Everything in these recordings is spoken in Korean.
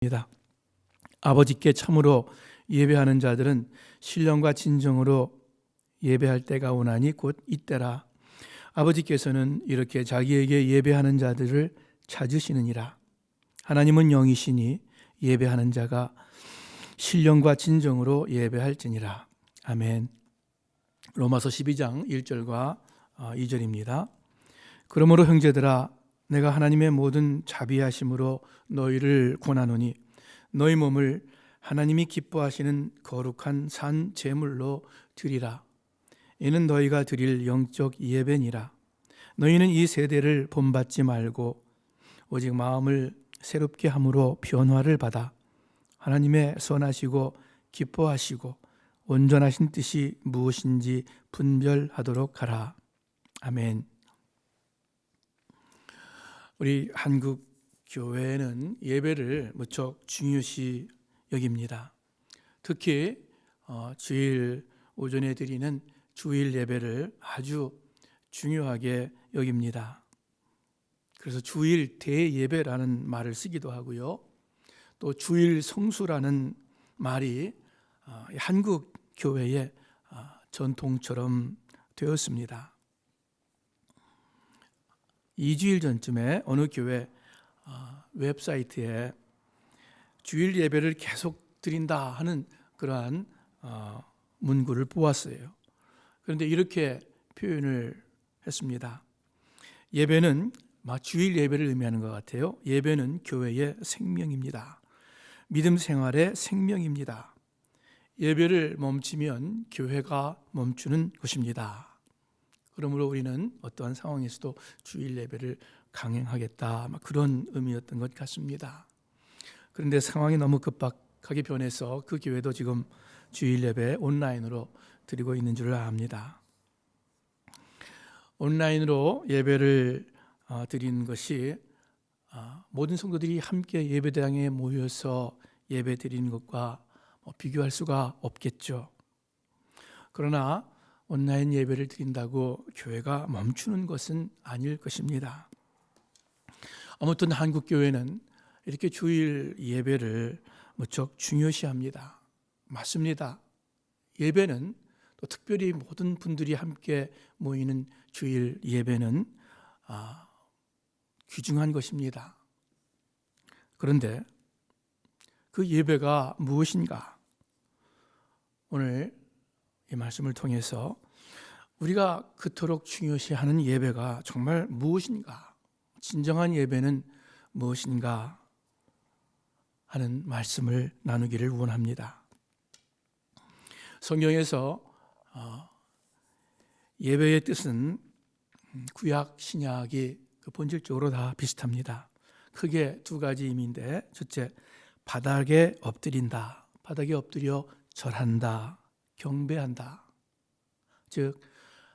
입니다. 아버지께 참으로 예배하는 자들은 신령과 진정으로 예배할 때가 오나니 곧 이때라. 아버지께서는 이렇게 자기에게 예배하는 자들을 찾으시느니라. 하나님은 영이시니 예배하는 자가 신령과 진정으로 예배할지니라. 아멘. 로마서 12장 1절과 2절입니다. 그러므로 형제들아, 내가 하나님의 모든 자비하심으로 너희를 권하노니 너희 몸을 하나님이 기뻐하시는 거룩한 산 제물로 드리라. 이는 너희가 드릴 영적 예배니라. 너희는 이 세대를 본받지 말고 오직 마음을 새롭게 함으로 변화를 받아 하나님의 선하시고 기뻐하시고 온전하신 뜻이 무엇인지 분별하도록 하라. 아멘. 우리 한국 교회는 예배를 무척 중요시 여깁니다. 특히 주일 오전에 드리는 주일 예배를 아주 중요하게 여깁니다. 그래서 주일 대예배라는 말을 쓰기도 하고요. 또 주일 성수라는 말이 한국 교회의 전통처럼 되었습니다. 2주일 전쯤에 어느 교회 웹사이트에 주일 예배를 계속 드린다 하는 그러한 문구를 보았어요. 그런데 이렇게 표현을 했습니다. 예배는 주일 예배를 의미하는 것 같아요. 예배는 교회의 생명입니다. 믿음 생활의 생명입니다. 예배를 멈추면 교회가 멈추는 것입니다. 그러므로 우리는 어떠한 상황에서도 주일 예배를 강행하겠다, 그런 의미였던 것 같습니다. 그런데 상황이 너무 급박하게 변해서 그 교회도 지금 주일 예배 온라인으로 드리고 있는 줄 압니다. 온라인으로 예배를 드리는 것이 모든 성도들이 함께 예배당에 모여서 예배 드리는 것과 비교할 수가 없겠죠. 그러나 온라인 예배를 드린다고 교회가 멈추는 것은 아닐 것입니다. 아무튼 한국 교회는 이렇게 주일 예배를 무척 중요시합니다. 맞습니다. 예배는 또 특별히 모든 분들이 함께 모이는 주일 예배는 귀중한 것입니다. 그런데 그 예배가 무엇인가? 오늘 이 말씀을 통해서 우리가 그토록 중요시하는 예배가 정말 무엇인가? 진정한 예배는 무엇인가? 하는 말씀을 나누기를 원합니다. 성경에서 예배의 뜻은 구약, 신약이 본질적으로 다 비슷합니다. 크게 두 가지 의미인데, 첫째, 바닥에 엎드린다. 바닥에 엎드려 절한다. 경배한다. 즉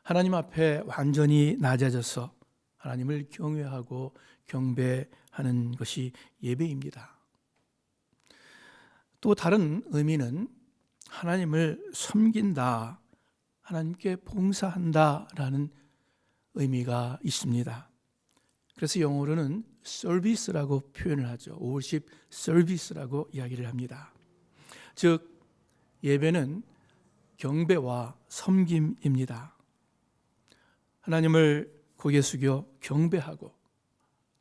하나님 앞에 완전히 낮아져서 하나님을 경외하고 경배하는 것이 예배입니다. 또 다른 의미는 하나님을 섬긴다, 하나님께 봉사한다라는 의미가 있습니다. 그래서 영어로는 서비스라고 표현을 하죠. worship service라고 이야기를 합니다. 즉 예배는 경배와 섬김입니다. 하나님을 고개 숙여 경배하고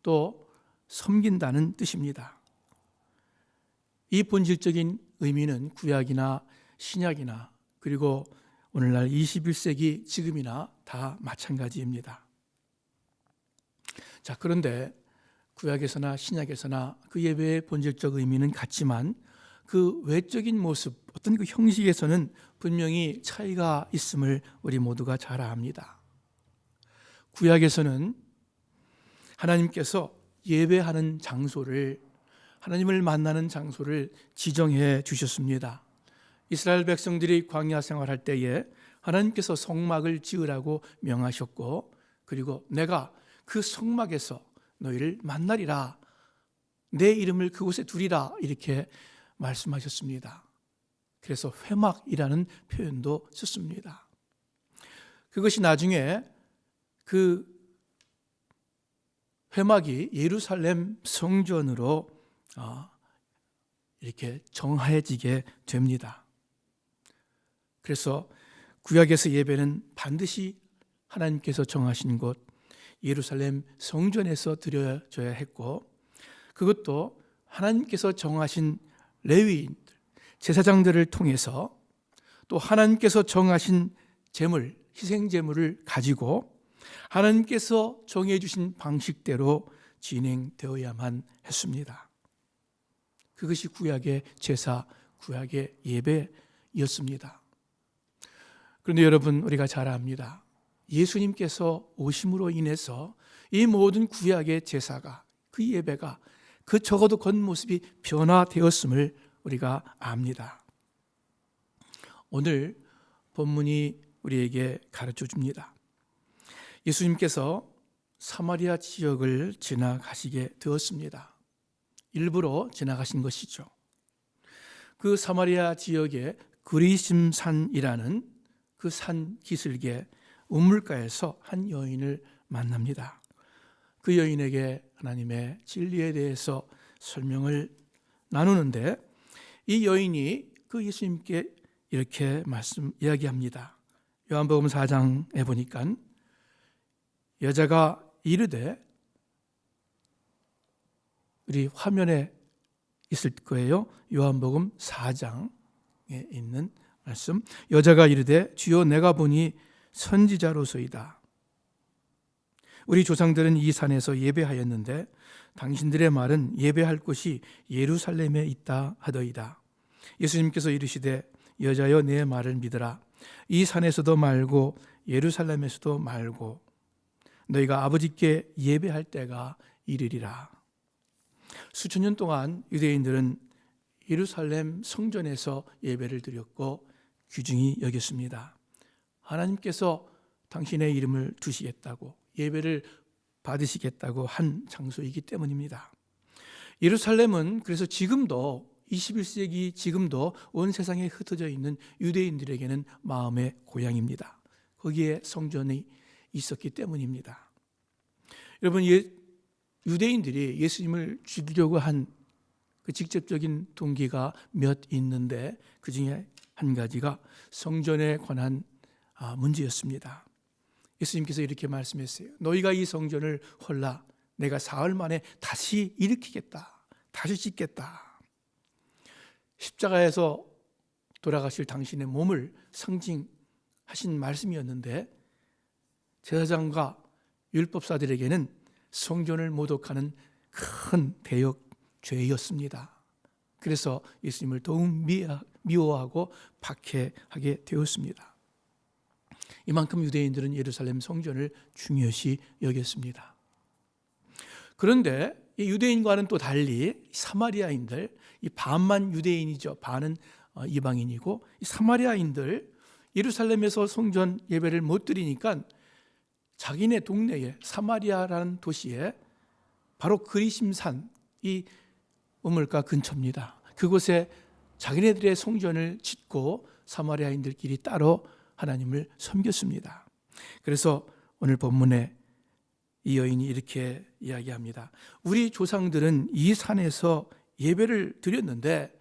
또 섬긴다는 뜻입니다. 이 본질적인 의미는 구약이나 신약이나 그리고 오늘날 21세기 지금이나 다 마찬가지입니다. 자, 그런데 구약에서나 신약에서나 그 예배의 본질적 의미는 같지만 그 외적인 모습, 어떤 그 형식에서는 분명히 차이가 있음을 우리 모두가 잘 압니다. 구약에서는 하나님께서 예배하는 장소를, 하나님을 만나는 장소를 지정해 주셨습니다. 이스라엘 백성들이 광야 생활할 때에 하나님께서 성막을 지으라고 명하셨고, 그리고 내가 그 성막에서 너희를 만나리라, 내 이름을 그곳에 두리라, 이렇게 말씀하셨습니다. 그래서 회막이라는 표현도 썼습니다. 그것이 나중에 그 회막이 예루살렘 성전으로 이렇게 정해지게 됩니다. 그래서 구약에서 예배는 반드시 하나님께서 정하신 곳 예루살렘 성전에서 드려져야 했고, 그것도 하나님께서 정하신 레위인들, 제사장들을 통해서 또 하나님께서 정하신 제물, 희생 제물을 가지고 하나님께서 정해 주신 방식대로 진행되어야만 했습니다. 그것이 구약의 제사, 구약의 예배였습니다. 그런데 여러분, 우리가 잘 압니다. 예수님께서 오심으로 인해서 이 모든 구약의 제사가, 그 예배가 그 적어도 겉모습이 변화되었음을 우리가 압니다. 오늘 본문이 우리에게 가르쳐 줍니다. 예수님께서 사마리아 지역을 지나가시게 되었습니다. 일부러 지나가신 것이죠. 그 사마리아 지역의 그리심산이라는 그 산 기슭의 우물가에서 한 여인을 만납니다. 그 여인에게 하나님의 진리에 대해서 설명을 나누는데, 이 여인이 그 예수님께 이렇게 이야기합니다. 요한복음 4장에 보니까 여자가 이르되, 우리 화면에 있을 거예요. 요한복음 4장에 있는 말씀. 여자가 이르되 주여 내가 보니 선지자로소이다. 우리 조상들은 이 산에서 예배하였는데 당신들의 말은 예배할 곳이 예루살렘에 있다 하더이다. 예수님께서 이르시되 여자여 내 말을 믿으라. 이 산에서도 말고 예루살렘에서도 말고 너희가 아버지께 예배할 때가 이르리라. 수천 년 동안 유대인들은 예루살렘 성전에서 예배를 드렸고 귀중히 여겼습니다. 하나님께서 당신의 이름을 두시겠다고, 예배를 받으시겠다고 한 장소이기 때문입니다. 예루살렘은 그래서 지금도 21세기 지금도 온 세상에 흩어져 있는 유대인들에게는 마음의 고향입니다. 거기에 성전이 있었기 때문입니다. 여러분, 유대인들이 예수님을 죽이려고 한 그 직접적인 동기가 몇 있는데 그 중에 한 가지가 성전에 관한 문제였습니다. 예수님께서 이렇게 말씀했어요. 너희가 이 성전을 헐라 내가 사흘 만에 다시 일으키겠다. 다시 짓겠다. 십자가에서 돌아가실 당신의 몸을 상징하신 말씀이었는데, 제사장과 율법사들에게는 성전을 모독하는 큰 대역 죄였습니다. 그래서 예수님을 더욱 미워하고 박해하게 되었습니다. 이만큼 유대인들은 예루살렘 성전을 중요시 여겼습니다. 그런데 이 유대인과는 또 달리 사마리아인들, 이 반만 유대인이죠. 반은 이방인이고, 이 사마리아인들 예루살렘에서 성전 예배를 못 드리니까 자기네 동네에 사마리아라는 도시에 바로 그리심산, 이 우물가 근처입니다. 그곳에 자기네들의 성전을 짓고 사마리아인들끼리 따로 하나님을 섬겼습니다. 그래서 오늘 본문에 이 여인이 이렇게 이야기합니다. 우리 조상들은 이 산에서 예배를 드렸는데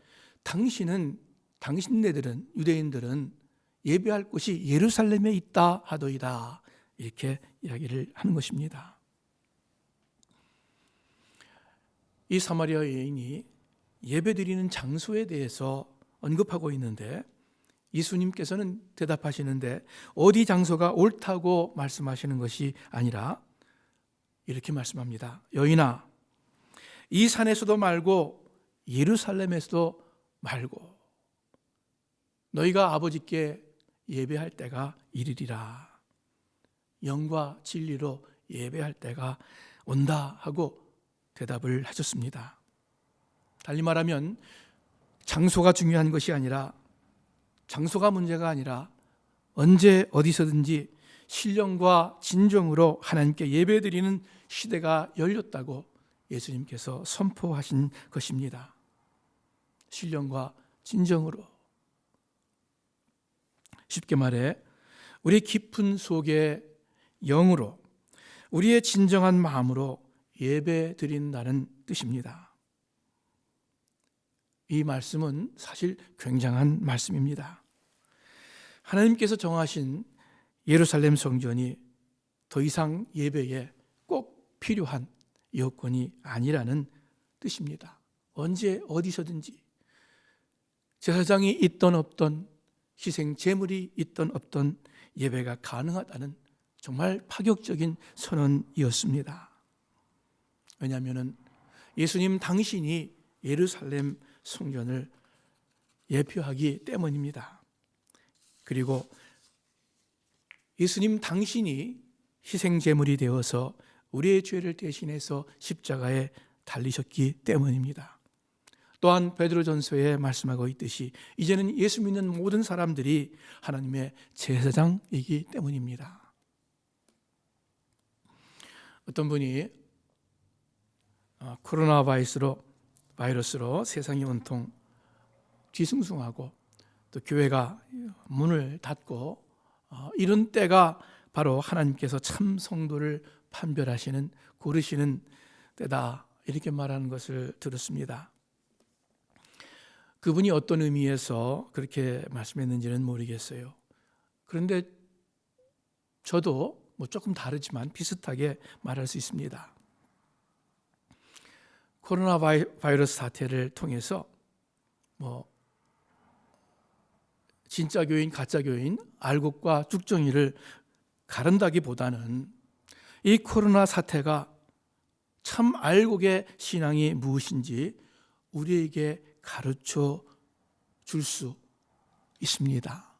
당신네들은, 유대인들은 예배할 곳이 예루살렘에 있다 하더이다. 이렇게 이야기를 하는 것입니다. 이 사마리아 여인이 예배드리는 장소에 대해서 언급하고 있는데, 예수님께서는 대답하시는데 어디 장소가 옳다고 말씀하시는 것이 아니라 이렇게 말씀합니다. 여인아, 이 산에서도 말고 예루살렘에서도 말고 너희가 아버지께 예배할 때가 이르리라. 영과 진리로 예배할 때가 온다 하고 대답을 하셨습니다. 달리 말하면 장소가 중요한 것이 아니라, 장소가 문제가 아니라 언제 어디서든지 신령과 진정으로 하나님께 예배드리는 시대가 열렸다고 예수님께서 선포하신 것입니다. 신령과 진정으로, 쉽게 말해 우리 깊은 속의 영으로, 우리의 진정한 마음으로 예배 드린다는 뜻입니다. 이 말씀은 사실 굉장한 말씀입니다. 하나님께서 정하신 예루살렘 성전이 더 이상 예배에 꼭 필요한 여건이 아니라는 뜻입니다. 언제 어디서든지 제사장이 있던 없던, 희생 제물이 있던 없던 예배가 가능하다는 정말 파격적인 선언이었습니다. 왜냐하면 예수님 당신이 예루살렘 성전을 예표하기 때문입니다. 그리고 예수님 당신이 희생 제물이 되어서 우리의 죄를 대신해서 십자가에 달리셨기 때문입니다. 또한 베드로전서에 말씀하고 있듯이 이제는 예수 믿는 모든 사람들이 하나님의 제사장이기 때문입니다. 어떤 분이 코로나 바이러스로 세상이 온통 뒤숭숭하고 또 교회가 문을 닫고 이런 때가 바로 하나님께서 참 성도를 판별하시는, 고르시는 때다, 이렇게 말하는 것을 들었습니다. 그분이 어떤 의미에서 그렇게 말씀했는지는 모르겠어요. 그런데 저도 조금 다르지만 비슷하게 말할 수 있습니다. 코로나 바이러스 사태를 통해서 진짜 교인, 가짜 교인, 알곡과 죽정이를 가른다기보다는 이 코로나 사태가 참 알곡의 신앙이 무엇인지 우리에게 가르쳐 줄 수 있습니다.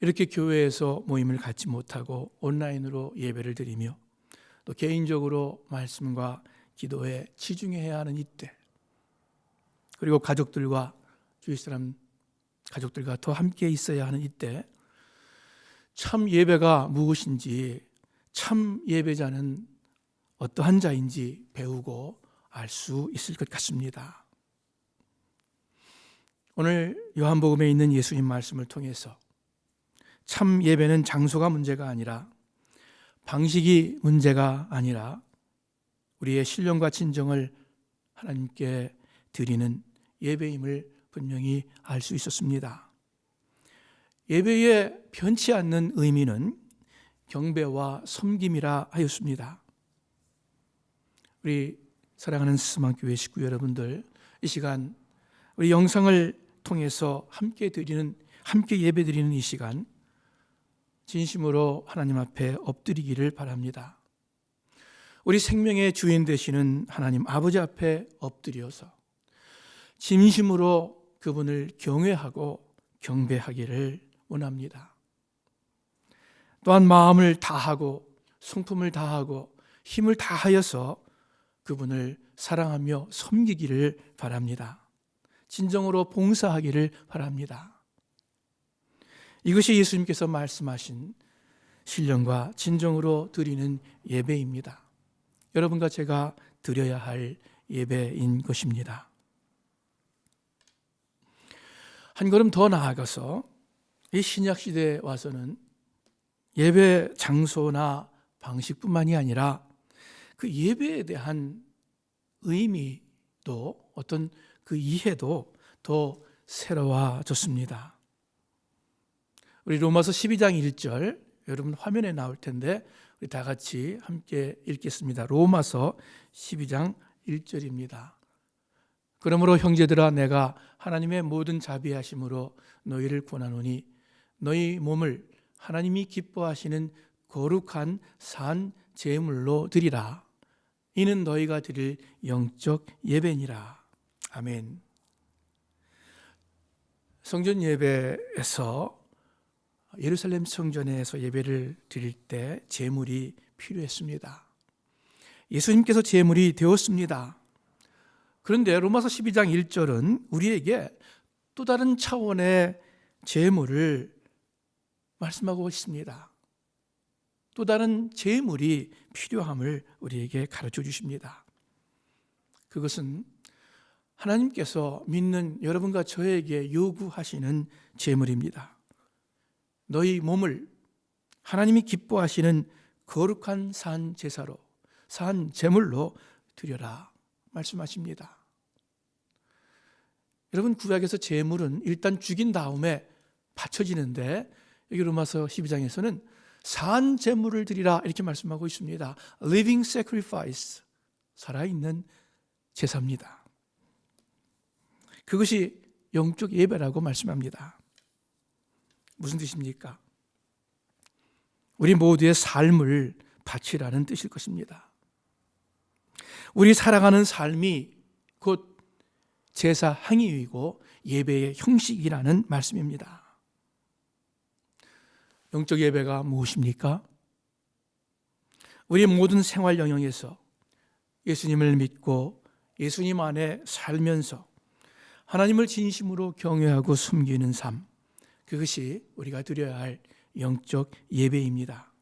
이렇게 교회에서 모임을 갖지 못하고 온라인으로 예배를 드리며 또 개인적으로 말씀과 기도에 치중해야 하는 이때, 그리고 가족들과 주위 사람 가족들과 더 함께 있어야 하는 이때 참 예배가 무엇인지, 참 예배자는 어떠한 자인지 배우고 알 수 있을 것 같습니다. 오늘 요한복음에 있는 예수님 말씀을 통해서 참 예배는 장소가 문제가 아니라, 방식이 문제가 아니라 우리의 신령과 진정을 하나님께 드리는 예배임을 분명히 알 수 있었습니다. 예배의 변치 않는 의미는 경배와 섬김이라 하였습니다. 우리 사랑하는 스스만교회 식구 여러분들, 이 시간 우리 영상을 통해서 함께 예배드리는 이 시간 진심으로 하나님 앞에 엎드리기를 바랍니다. 우리 생명의 주인 되시는 하나님 아버지 앞에 엎드려서 진심으로 그분을 경외하고 경배하기를 원합니다. 또한 마음을 다하고 성품을 다하고 힘을 다하여서 그분을 사랑하며 섬기기를 바랍니다. 진정으로 봉사하기를 바랍니다. 이것이 예수님께서 말씀하신 신령과 진정으로 드리는 예배입니다. 여러분과 제가 드려야 할 예배인 것입니다. 한 걸음 더 나아가서 이 신약 시대에 와서는 예배 장소나 방식뿐만이 아니라 그 예배에 대한 의미도, 어떤 그 이해도 더 새로워졌습니다. 우리 로마서 12장 1절, 여러분 화면에 나올 텐데 우리 다 같이 함께 읽겠습니다. 로마서 12장 1절입니다. 그러므로 형제들아, 내가 하나님의 모든 자비하심으로 너희를 권하노니 너희 몸을 하나님이 기뻐하시는 거룩한 산 제물로 드리라. 이는 너희가 드릴 영적 예배니라. 아멘. 성전 예배에서, 예루살렘 성전에서 예배를 드릴 때 제물이 필요했습니다. 예수님께서 제물이 되었습니다. 그런데 로마서 12장 1절은 우리에게 또 다른 차원의 제물을 말씀하고 있습니다. 또 다른 제물이 필요함을 우리에게 가르쳐 주십니다. 그것은 하나님께서 믿는 여러분과 저에게 요구하시는 제물입니다. 너희 몸을 하나님이 기뻐하시는 거룩한 산 제사로, 산 제물로 드려라 말씀하십니다. 여러분, 구약에서 제물은 일단 죽인 다음에 바쳐지는데 여기 로마서 12장에서는 산 제물을 드리라 이렇게 말씀하고 있습니다. Living sacrifice, 살아있는 제사입니다. 그것이 영적 예배라고 말씀합니다. 무슨 뜻입니까? 우리 모두의 삶을 바치라는 뜻일 것입니다. 우리 살아가는 삶이 곧 제사 행위이고 예배의 형식이라는 말씀입니다. 영적 예배가 무엇입니까? 우리 모든 생활 영역에서 예수님을 믿고 예수님 안에 살면서 하나님을 진심으로 경외하고 숨기는 삶, 그것이 우리가 드려야 할 영적 예배입니다.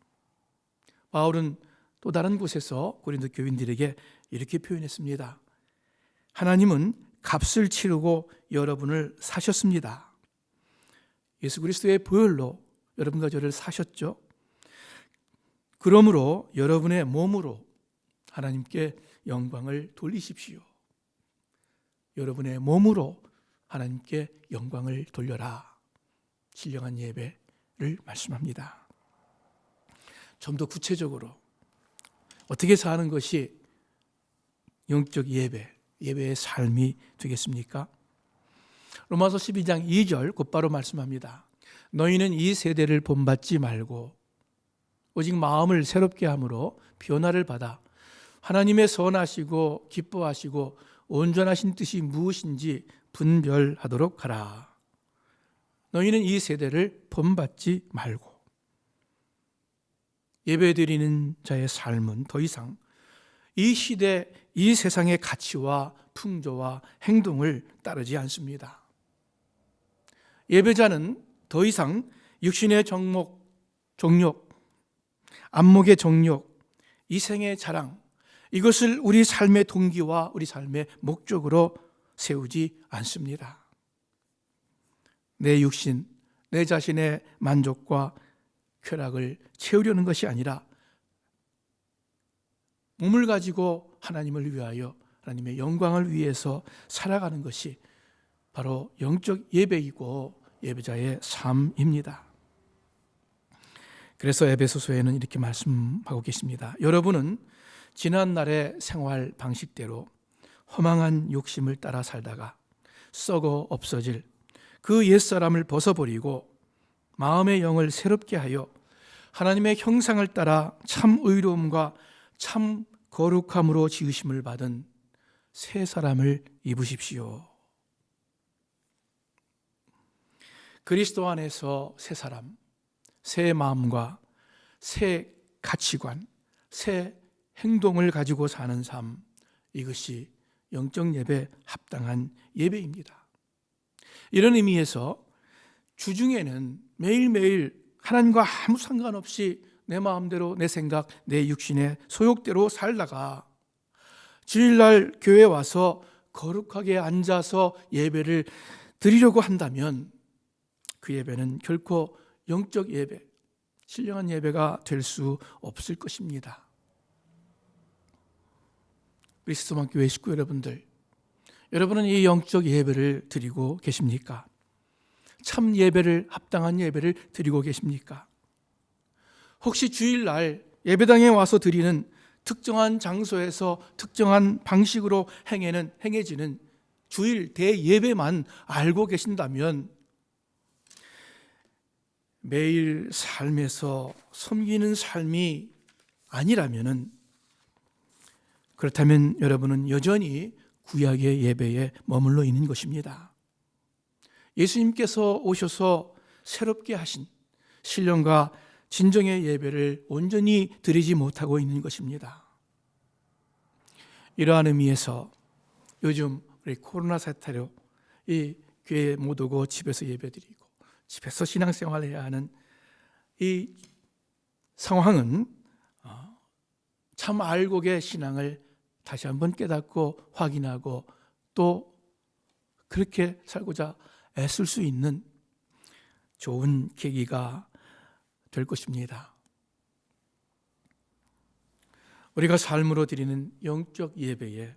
바울은 또 다른 곳에서 고린도 교인들에게 이렇게 표현했습니다. 하나님은 값을 치르고 여러분을 사셨습니다. 예수 그리스도의 보혈로 여러분과 저를 사셨죠. 그러므로 여러분의 몸으로 하나님께 영광을 돌리십시오. 여러분의 몸으로 하나님께 영광을 돌려라. 신령한 예배를 말씀합니다. 좀 더 구체적으로 어떻게 사는 것이 영적 예배의 삶이 되겠습니까? 로마서 12장 2절 곧바로 말씀합니다. 너희는 이 세대를 본받지 말고 오직 마음을 새롭게 함으로 변화를 받아 하나님의 선하시고 기뻐하시고 온전하신 뜻이 무엇인지 분별하도록 하라. 너희는 이 세대를 본받지 말고. 예배드리는 자의 삶은 더 이상 이 시대, 이 세상의 가치와 풍조와 행동을 따르지 않습니다. 예배자는 더 이상 육신의 정욕, 안목의 정욕, 이생의 자랑, 이것을 우리 삶의 동기와 우리 삶의 목적으로 세우지 않습니다. 내 육신, 내 자신의 만족과 쾌락을 채우려는 것이 아니라 몸을 가지고 하나님을 위하여 하나님의 영광을 위해서 살아가는 것이 바로 영적 예배이고 예배자의 삶입니다. 그래서 에베소서에는 이렇게 말씀하고 계십니다. 여러분은 지난날의 생활 방식대로 허망한 욕심을 따라 살다가 썩어 없어질 그 옛사람을 벗어버리고 마음의 영을 새롭게 하여 하나님의 형상을 따라 참 의로움과 참 거룩함으로 지으심을 받은 새 사람을 입으십시오. 그리스도 안에서 새 사람, 새 마음과 새 가치관, 새 행동을 가지고 사는 삶, 이것이 영적 예배 합당한 예배입니다. 이런 의미에서 주중에는 매일매일 하나님과 아무 상관없이 내 마음대로 내 생각, 내 육신의 소욕대로 살다가 주일날 교회에 와서 거룩하게 앉아서 예배를 드리려고 한다면 그 예배는 결코 영적 예배, 신령한 예배가 될 수 없을 것입니다. 그리스도만 교회 식구 여러분들, 여러분은 이 영적 예배를 드리고 계십니까? 참 예배를, 합당한 예배를 드리고 계십니까? 혹시 주일날 예배당에 와서 드리는 특정한 장소에서 특정한 방식으로 행해지는 주일 대예배만 알고 계신다면 매일 삶에서 섬기는 삶이 아니라면은, 그렇다면 여러분은 여전히 구약의 예배에 머물러 있는 것입니다. 예수님께서 오셔서 새롭게 하신 신령과 진정의 예배를 온전히 드리지 못하고 있는 것입니다. 이러한 의미에서 요즘 우리 코로나 사태로 이 교회에 못 오고 집에서 예배드리고 집에서 신앙생활을 해야 하는 이 상황은 참 알곡의 신앙을 다시 한번 깨닫고 확인하고 또 그렇게 살고자 애쓸 수 있는 좋은 계기가 될 것입니다. 우리가 삶으로 드리는 영적 예배에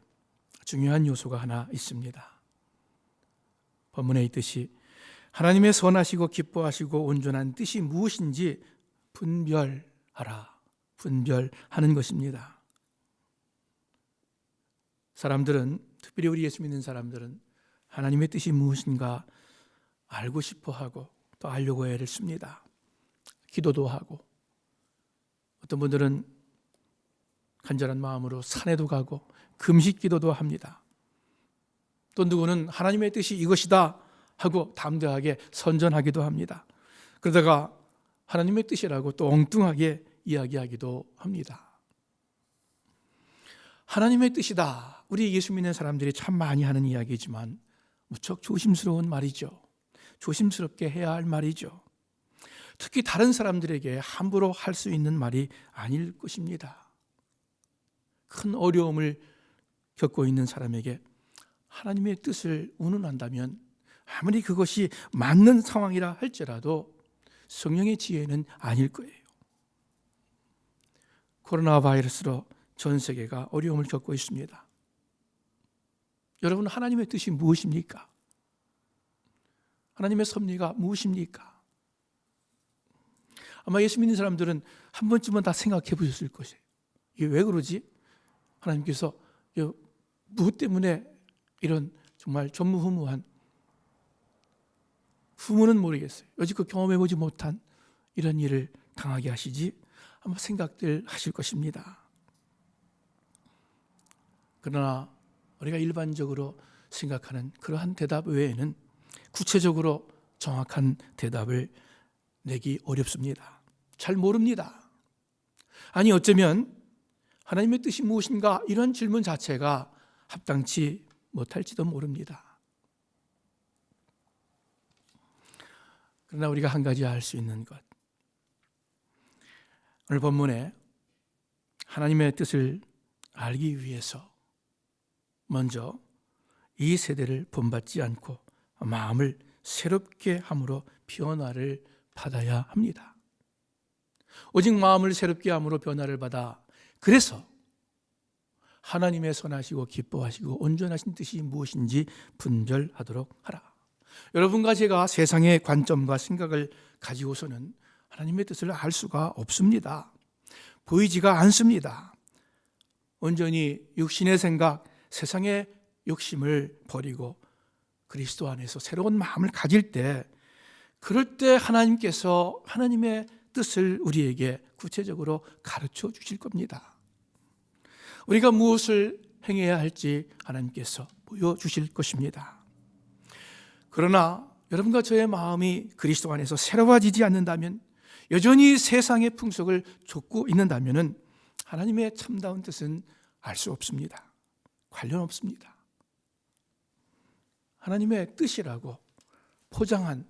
중요한 요소가 하나 있습니다. 본문에 있듯이 하나님의 선하시고 기뻐하시고 온전한 뜻이 무엇인지 분별하라. 분별하는 것입니다. 사람들은, 특별히 우리 예수 믿는 사람들은 하나님의 뜻이 무엇인가 알고 싶어 하고 또 알려고 애를 씁니다. 기도도 하고, 어떤 분들은 간절한 마음으로 산에도 가고 금식 기도도 합니다. 또 누구는 하나님의 뜻이 이것이다 하고 담대하게 선전하기도 합니다. 그러다가 하나님의 뜻이라고 또 엉뚱하게 이야기하기도 합니다. 하나님의 뜻이다, 우리 예수 믿는 사람들이 참 많이 하는 이야기지만 무척 조심스러운 말이죠. 조심스럽게 해야 할 말이죠. 특히 다른 사람들에게 함부로 할 수 있는 말이 아닐 것입니다. 큰 어려움을 겪고 있는 사람에게 하나님의 뜻을 운운한다면 아무리 그것이 맞는 상황이라 할지라도 성령의 지혜는 아닐 거예요. 코로나 바이러스로 전 세계가 어려움을 겪고 있습니다. 여러분, 하나님의 뜻이 무엇입니까? 하나님의 섭리가 무엇입니까? 아마 예수 믿는 사람들은 한 번쯤은 다 생각해 보셨을 것이에요. 이게 왜 그러지? 하나님께서 무엇 때문에 이런 정말 전무후무한, 후무는 모르겠어요, 여지껏 경험해보지 못한 이런 일을 당하게 하시지? 아마 생각들 하실 것입니다. 그러나 우리가 일반적으로 생각하는 그러한 대답 외에는 구체적으로 정확한 대답을 내기 어렵습니다. 잘 모릅니다. 아니, 어쩌면 하나님의 뜻이 무엇인가 이런 질문 자체가 합당치 못할지도 모릅니다. 그러나 우리가 한 가지 알 수 있는 것, 오늘 본문에 하나님의 뜻을 알기 위해서 먼저 이 세대를 본받지 않고 마음을 새롭게 함으로 변화를 받아야 합니다. 오직 마음을 새롭게 함으로 변화를 받아, 그래서 하나님의 선하시고 기뻐하시고 온전하신 뜻이 무엇인지 분별하도록 하라. 여러분과 제가 세상의 관점과 생각을 가지고서는 하나님의 뜻을 알 수가 없습니다. 보이지가 않습니다. 온전히 육신의 생각, 세상의 욕심을 버리고 그리스도 안에서 새로운 마음을 가질 때, 그럴 때 하나님께서 하나님의 뜻을 우리에게 구체적으로 가르쳐 주실 겁니다. 우리가 무엇을 행해야 할지 하나님께서 보여주실 것입니다. 그러나 여러분과 저의 마음이 그리스도 안에서 새로워지지 않는다면, 여전히 세상의 풍속을 좇고 있는다면 하나님의 참다운 뜻은 알 수 없습니다. 관련 없습니다. 하나님의 뜻이라고 포장한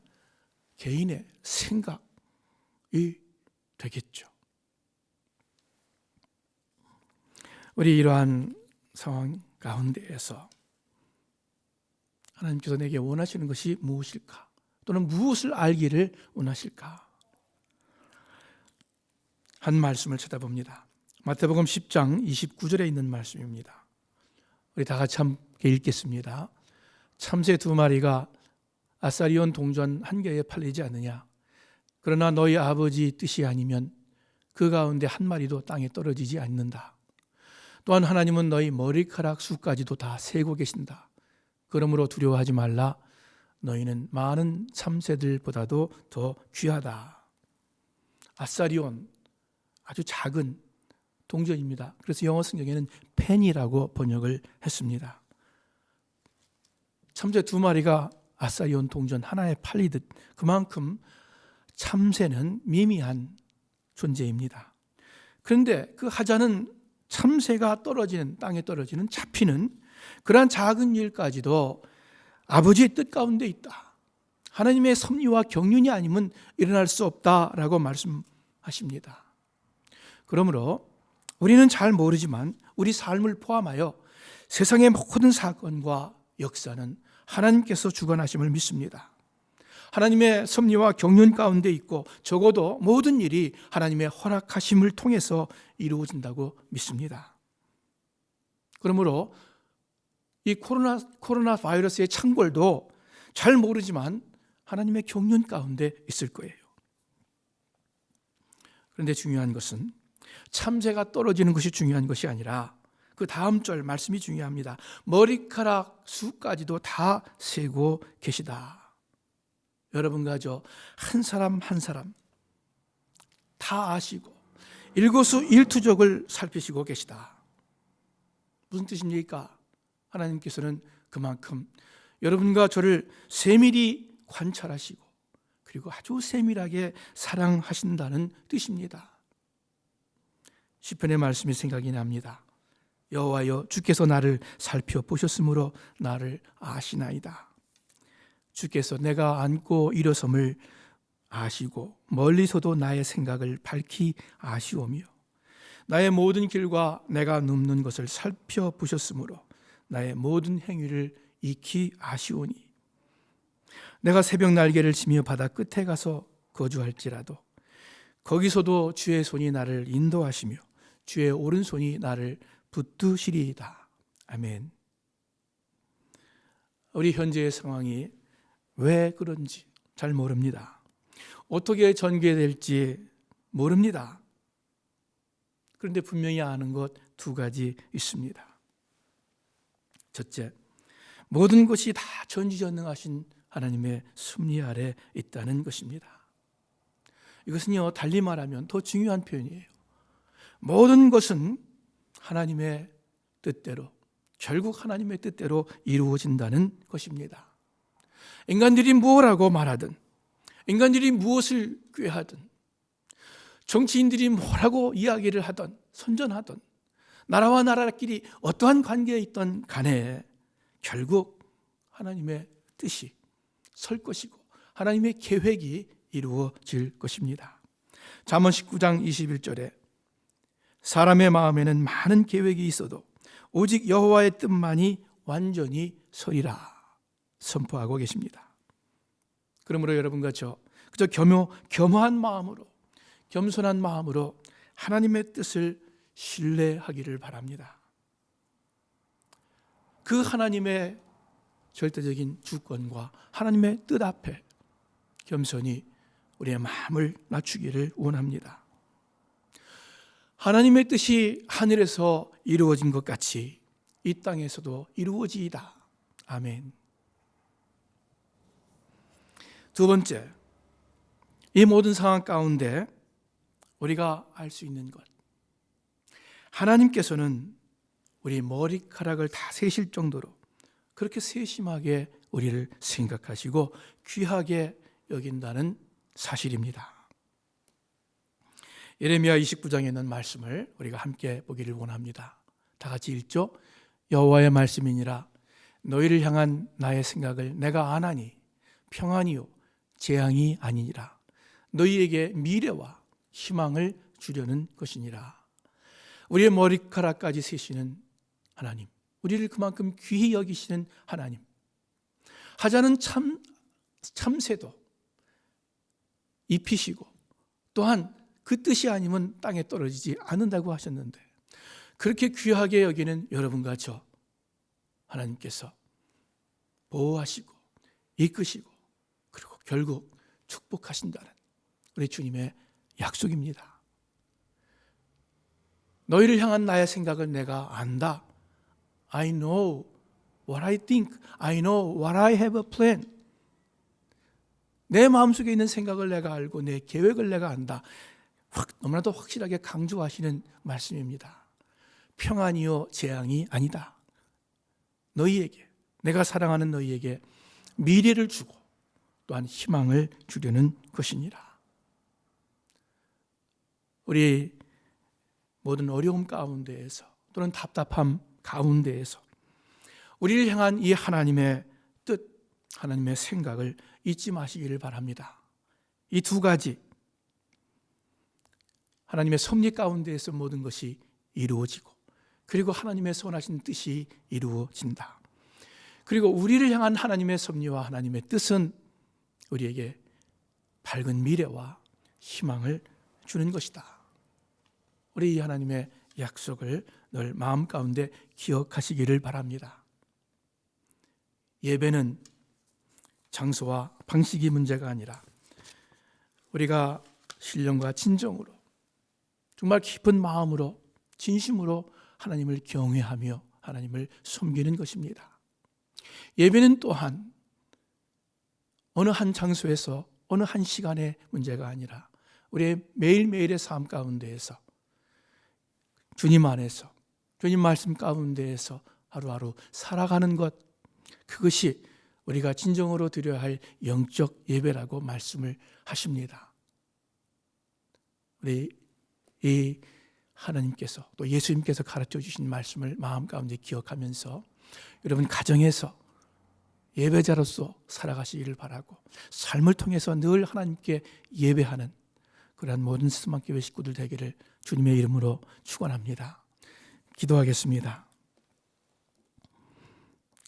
개인의 생각이 되겠죠. 우리 이러한 상황 가운데에서 하나님께서 내게 원하시는 것이 무엇일까? 또는 무엇을 알기를 원하실까? 한 말씀을 쳐다봅니다. 마태복음 10장 29절에 있는 말씀입니다. 우리 다 같이 함께 읽겠습니다. 참새 2마리가 아사리온 동전 1개에 팔리지 않느냐? 그러나 너희 아버지 뜻이 아니면 그 가운데 1마리도 땅에 떨어지지 않는다. 또한 하나님은 너희 머리카락 수까지도 다 세고 계신다. 그러므로 두려워하지 말라. 너희는 많은 참새들보다도 더 귀하다. 아사리온, 아주 작은 동전입니다. 그래서 영어 성경에는 펜이라고 번역을 했습니다. 참새 2마리가 아사리온 동전 하나에 팔리듯 그만큼 참새는 미미한 존재입니다. 그런데 그 하자는 참새가 떨어지는, 땅에 떨어지는, 잡히는 그러한 작은 일까지도 아버지의 뜻 가운데 있다. 하나님의 섭리와 경륜이 아니면 일어날 수 없다라고 말씀하십니다. 그러므로 우리는 잘 모르지만 우리 삶을 포함하여 세상의 모든 사건과 역사는 하나님께서 주관하심을 믿습니다. 하나님의 섭리와 경륜 가운데 있고 적어도 모든 일이 하나님의 허락하심을 통해서 이루어진다고 믿습니다. 그러므로 이 코로나 바이러스의 창궐도 잘 모르지만 하나님의 경륜 가운데 있을 거예요. 그런데 중요한 것은 참새가 떨어지는 것이 중요한 것이 아니라 그 다음 절 말씀이 중요합니다. 머리카락 수까지도 다 세고 계시다. 여러분과 저 한 사람 한 사람 다 아시고 일거수일투족을 살피시고 계시다. 무슨 뜻입니까? 하나님께서는 그만큼 여러분과 저를 세밀히 관찰하시고 그리고 아주 세밀하게 사랑하신다는 뜻입니다. 시편의 말씀이 생각이 납니다. 여호와여, 주께서 나를 살펴보셨으므로 나를 아시나이다. 주께서 내가 앉고 일어섬을 아시고 멀리서도 나의 생각을 밝히 아시오며 나의 모든 길과 내가 눕는 것을 살펴보셨으므로 나의 모든 행위를 익히 아시오니 내가 새벽 날개를 치며 바다 끝에 가서 거주할지라도 거기서도 주의 손이 나를 인도하시며 주의 오른손이 나를 붙드시리이다. 아멘. 우리 현재의 상황이 왜 그런지 잘 모릅니다. 어떻게 전개될지 모릅니다. 그런데 분명히 아는 것 두 가지 있습니다. 첫째, 모든 것이 다 전지전능하신 하나님의 섭리 아래 있다는 것입니다. 이것은요, 달리 말하면 더 중요한 표현이에요. 모든 것은 하나님의 뜻대로, 결국 하나님의 뜻대로 이루어진다는 것입니다. 인간들이 무엇라고 말하든, 인간들이 무엇을 꾀하든, 정치인들이 뭐라고 이야기를 하든, 선전하든, 나라와 나라끼리 어떠한 관계에 있던 간에 결국 하나님의 뜻이 설 것이고 하나님의 계획이 이루어질 것입니다. 잠언 19장 21절에 사람의 마음에는 많은 계획이 있어도 오직 여호와의 뜻만이 완전히 서리라 선포하고 계십니다. 그러므로 여러분과 저 그저 겸허한 마음으로, 겸손한 마음으로 하나님의 뜻을 신뢰하기를 바랍니다. 그 하나님의 절대적인 주권과 하나님의 뜻 앞에 겸손히 우리의 마음을 낮추기를 원합니다. 하나님의 뜻이 하늘에서 이루어진 것 같이 이 땅에서도 이루어지이다. 아멘. 두 번째, 이 모든 상황 가운데 우리가 알 수 있는 것, 하나님께서는 우리 머리카락을 다 세실 정도로 그렇게 세심하게 우리를 생각하시고 귀하게 여긴다는 사실입니다. 예레미야 29장에 있는 말씀을 우리가 함께 보기를 원합니다. 다 같이 읽죠. 여호와의 말씀이니라. 너희를 향한 나의 생각을 내가 아나니 평안이요 재앙이 아니니라. 너희에게 미래와 희망을 주려는 것이니라. 우리의 머리카락까지 세시는 하나님, 우리를 그만큼 귀히 여기시는 하나님, 하자는 참새도 입히시고 또한 그 뜻이 아니면 땅에 떨어지지 않는다고 하셨는데 그렇게 귀하게 여기는 여러분과 저 하나님께서 보호하시고 이끄시고 그리고 결국 축복하신다는 우리 주님의 약속입니다. 너희를 향한 나의 생각을 내가 안다. I know what I think. I know what I have a plan. 내 마음속에 있는 생각을 내가 알고 내 계획을 내가 안다. 너무나도 확실하게 강조하시는 말씀입니다. 평안이요 재앙이 아니다. 너희에게, 내가 사랑하는 너희에게 미래를 주고 또한 희망을 주려는 것이니라. 우리 모든 어려움 가운데에서 또는 답답함 가운데에서 우리를 향한 이 하나님의 뜻, 하나님의 생각을 잊지 마시기를 바랍니다. 이 두 가지, 하나님의 섭리 가운데에서 모든 것이 이루어지고 그리고 하나님의 선하신 뜻이 이루어진다. 그리고 우리를 향한 하나님의 섭리와 하나님의 뜻은 우리에게 밝은 미래와 희망을 주는 것이다. 우리 이 하나님의 약속을 늘 마음 가운데 기억하시기를 바랍니다. 예배는 장소와 방식이 문제가 아니라 우리가 신령과 진정으로 정말 깊은 마음으로 진심으로 하나님을 경외하며 하나님을 섬기는 것입니다. 예배는 또한 어느 한 장소에서 어느 한 시간의 문제가 아니라 우리의 매일매일의 삶 가운데에서 주님 안에서 주님 말씀 가운데에서 하루하루 살아가는 것, 그것이 우리가 진정으로 드려야 할 영적 예배라고 말씀을 하십니다. 우리 이 하나님께서 또 예수님께서 가르쳐 주신 말씀을 마음 가운데 기억하면서 여러분 가정에서 예배자로서 살아가시기를 바라고, 삶을 통해서 늘 하나님께 예배하는 그러한 모든 스마트교회 식구들 되기를 주님의 이름으로 축원합니다. 기도하겠습니다.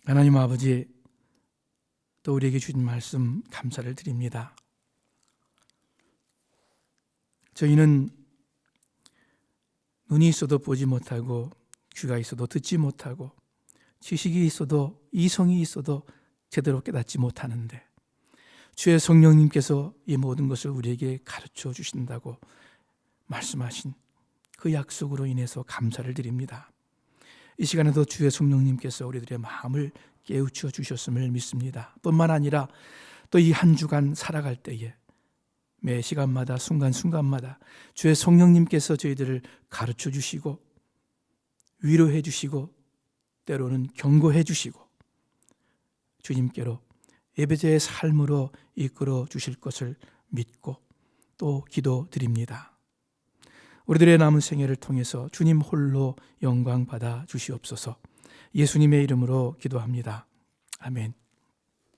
하나님 아버지, 또 우리에게 주신 말씀 감사를 드립니다. 저희는 눈이 있어도 보지 못하고, 귀가 있어도 듣지 못하고, 지식이 있어도 이성이 있어도 제대로 깨닫지 못하는데 주의 성령님께서 이 모든 것을 우리에게 가르쳐 주신다고 말씀하신 그 약속으로 인해서 감사를 드립니다. 이 시간에도 주의 성령님께서 우리들의 마음을 깨우쳐 주셨음을 믿습니다. 뿐만 아니라 또 이 한 주간 살아갈 때에 매 시간마다 순간순간마다 주의 성령님께서 저희들을 가르쳐 주시고 위로해 주시고 때로는 경고해 주시고 주님께로 예배자의 삶으로 이끌어 주실 것을 믿고 또 기도드립니다. 우리들의 남은 생애를 통해서 주님 홀로 영광 받아 주시옵소서. 예수님의 이름으로 기도합니다. 아멘.